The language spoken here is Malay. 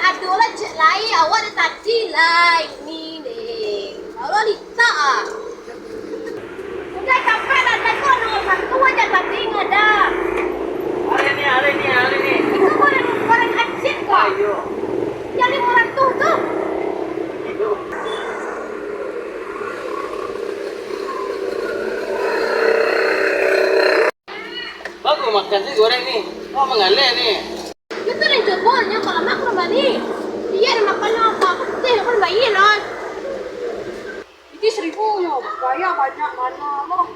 aduh lah cek lain. Awak dah tadi lah ini deh. Kalau Lita ah. Udah capek lah. Tadi nomor satu aja tadi nggak ada. Hari ini. Itu goreng Acit kok. Ayo. Yang 500 tuh. Itu. Bagus makan sih goreng nih. Oh mengalir nih. Itu yang cobaannya kalau makan balik. Dia ada makannya apa? Kecil kan bayi lah. Itu 1.000 ya. Gaya banyak mana loh.